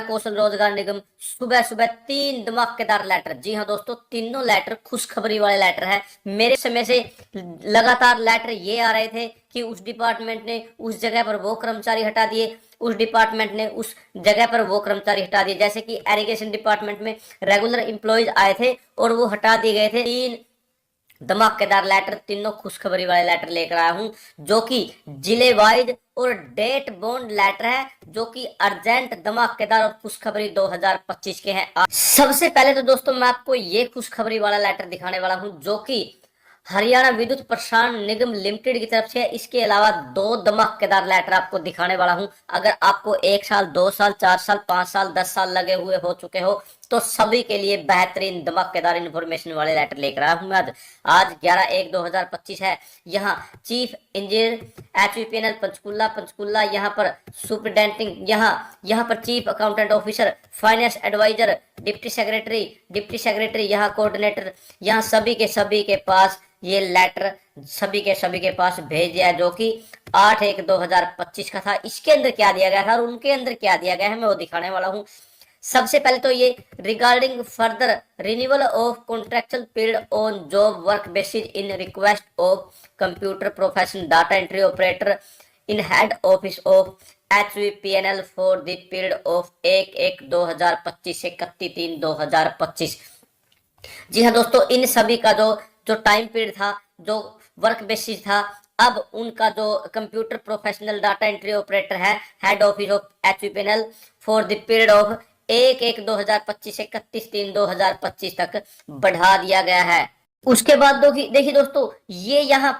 कौशल रोजगार निगम सुबह सुबह 3 धमाकेदार लेटर। जी हाँ दोस्तों, तीनों लेटर खुशखबरी वाले लेटर है। मेरे समय से लगातार लेटर ये आ रहे थे कि उस डिपार्टमेंट ने उस जगह पर वो कर्मचारी हटा दिए, उस डिपार्टमेंट ने उस जगह पर वो कर्मचारी हटा दिए। जैसे कि एरीगेशन डिपार्टमेंट में रेगुलर एम्प्लॉयज आए थे और वो हटा दिए गए थे। 3 धमाकेदार लेटर, तीनों खुशखबरी वाले लेटर लेकर आया हूं, जो कि जिले वाइज और डेट बॉन्ड लेटर है, जो कि अर्जेंट, धमाकेदार और खुशखबरी 2025 के हैं। सबसे पहले तो दोस्तों मैं आपको ये खुशखबरी वाला लेटर दिखाने वाला हूं, जो कि हरियाणा विद्युत प्रसारण निगम लिमिटेड की तरफ से है। इसके अलावा 2 धमाकेदार लेटर आपको दिखाने वाला हूं। अगर आपको 1 साल, 2 साल, 4 साल, 5 साल, 10 साल लगे हुए हो चुके हो, तो सभी के लिए बेहतरीन धमाकेदार इंफॉर्मेशन वाले लेटर लेकर आया हूं मैं आज 11/1/2025 है। यहाँ chief engineer HVPNL Panchkula Panchkula, यहाँ पर सुपरिटेंडिंग, यहाँ पर chief accountant officer, finance advisor, deputy secretary, यहाँ कोऑर्डिनेटर, यहाँ सभी के पास ये लेटर सभी के पास भेज दिया है, जो कि 8/1/2025 का था। इसके अंदर क्या दिया गया था और उनके अंदर क्या दिया गया है, मैं वो दिखाने वाला हूँ। सबसे पहले तो ये regarding further renewal of contractual period on job work basis in request of computer profession data entry operator in head office of HVPNL for the period of 1/1/2025 से 31/3/2025। जी हाँ दोस्तों, इन सभी का जो टाइम पीरियड था, जो वर्क बेसिस था, अब उनका जो computer professional data entry operator है, head office of HVPNL for the period of 1/1/2025 से 31/3/2025 तक बढ़ा दिया गया है। उसके बाद देखिए दोस्तों, ये यहाँ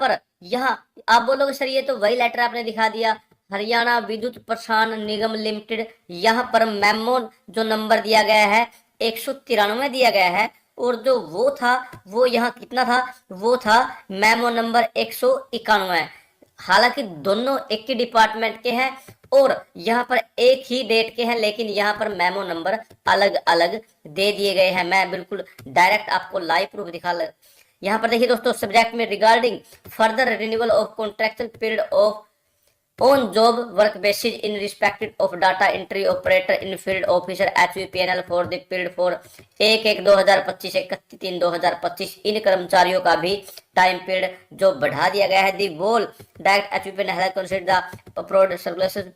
आप बोलोगे सर ये तो वही लेटर आपने दिखा दिया, हरियाणा विद्युत प्रसारण निगम लिमिटेड। यहाँ पर मेमो जो नंबर दिया गया है 193 दिया गया है, और जो वो था वो यहाँ कितना था, वो था मेमो नंबर 191। हालांकि दोनों एक ही डिपार्टमेंट के हैं और यहाँ पर एक ही डेट के हैं, लेकिन यहाँ पर मेमो नंबर अलग अलग दे दिए गए हैं। मैं बिल्कुल डायरेक्ट आपको लाइव प्रूफ यहाँ पर देखिए दोस्तों, सब्जेक्ट में regarding further renewal of contractual period of on job work basis in respected of data entry operator in field officer HVPNL for the period for 1/1/2025 से 31/3/2025। इन कर्मचारियों का भी टाइम पीरियड जो बढ़ा दिया गया है। The whole direct HVPNL has considered the approved circulation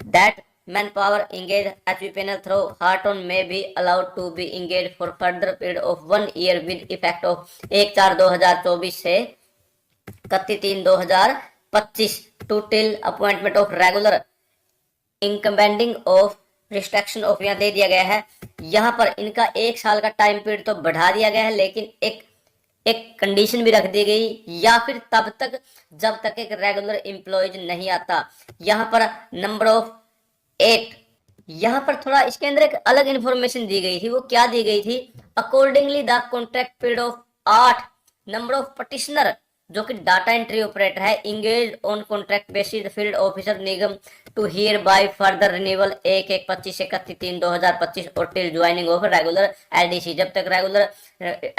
that manpower engaged HVPNL through Harton may be allowed to be engaged for further period of 1 year with effect of 1/4/2024 से 31/3/2025 to till appointment of regular incumbent of restriction of, यहाँ दे दिया गया है। यहाँ पर इनका 1 साल का टाइम पीरियड तो बढ़ा दिया गया है, लेकिन एक कंडीशन भी रख दी गई, या फिर तब तक जब तक एक रेगुलर एम्प्लॉयज नहीं आता। यहाँ पर नंबर ऑफ 8, यहाँ पर थोड़ा इसके अंदर एक अलग इंफॉर्मेशन दी गई थी। वो क्या दी गई थी, accordingly the contract period of 8 number of petitioner, जो कि डाटा एंट्री ऑपरेटर है, engage on contract basis field officer निगम to hereby further renewal 1/1/25 से 31/3/2025 और till joining of regular LDC। जब तक रेगुलर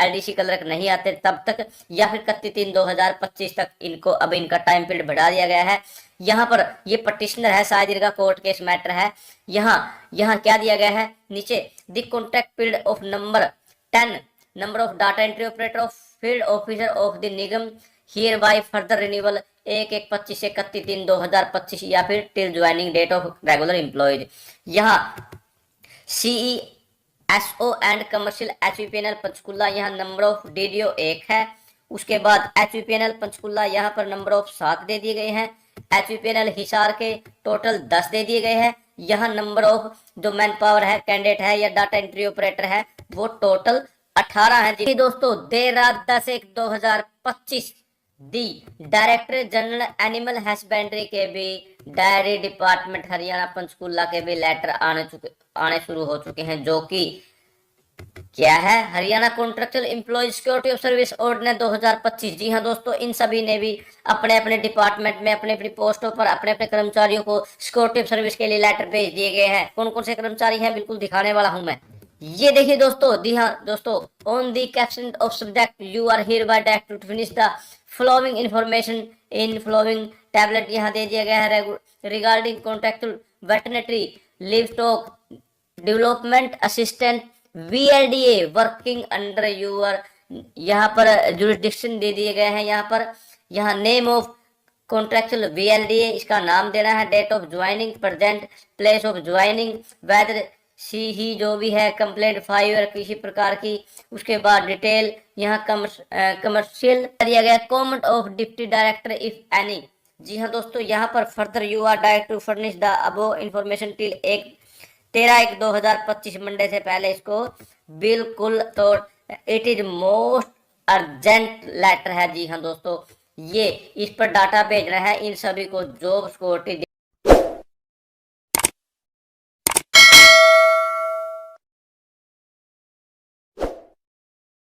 LDC क्लर्क नहीं आते तब तक, या फिर 31/3/2025 तक इनको अब इनका टाइम पीरियड बढ़ा दिया गया है। यहाँ पर ये पटिशनर है, शायद इनका कोर्ट केस मैटर है। यहाँ क्या दिया गया है नीचे, the contract period of number 10 number of data entry operator of field officer of the निगम हियर बाय फर्दर रिन्यूअल 1/1/25 से 31/3/2025 या फिर till joining date of regular employees. यहाँ CESO and commercial HVPNL Panchkula, यहाँ नंबर ऑफ DDO 1 है। उसके बाद HVPNL Panchkula, यहाँ पर नंबर ऑफ 7 दे दिए गए हैं। HVPNL हिसार के टोटल 10 दे दिए गए हैं। यहाँ नंबर ऑफ जो मैन पावर है, कैंडिडेट है या डाटा एंट्री ऑपरेटर है, वो टोटल 18 है। जी दोस्तों, देर रात 10/1/2025 the director general animal husbandry के भी डायरी डिपार्टमेंट हरियाणा पंचकुला के भी लेटर आने शुरू हो चुके हैं, जो कि क्या है, Haryana contractual employee security of service ordinance 2025। जी हाँ दोस्तों, इन सभी ने भी अपने अपने डिपार्टमेंट में अपने अपनी पोस्टों पर अपने अपने कर्मचारियों को सिक्योरिटी ऑफ सर्विस के लिए लेटर भेज दिए गए हैं। कौन कौन से कर्मचारी हैं, बिल्कुल दिखाने वाला हूं मैं। ये देखिए दोस्तों, जी हाँ दोस्तों, on the caption of subject you are hereby directed to finish the following information in following tablet, यहाँ दे दिया गया है। Regarding contractual veterinary livestock development assistant VLDA working under your, यहाँ पर जुरिस्डिक्शन दे दिए गए हैं। यहाँ नेम ऑफ कॉन्ट्रेक्चुअल VLDA, इसका नाम देना है, date of joining, present place of joining, whether she he जो भी है कंप्लेंट फाइल किसी प्रकार की, उसके बाद डिटेल यहाँ कमर्शियल दिया गया, comment of deputy director if any. जी हाँ दोस्तों, यहाँ पर further you are direct to furnish the above information till 13/1/2025 Monday से पहले इसको बिल्कुल। तो it is most urgent letter है। जी हाँ दोस्तों, ये इस पर डाटा भेजना है इन सभी को जॉब सिक्योरिटी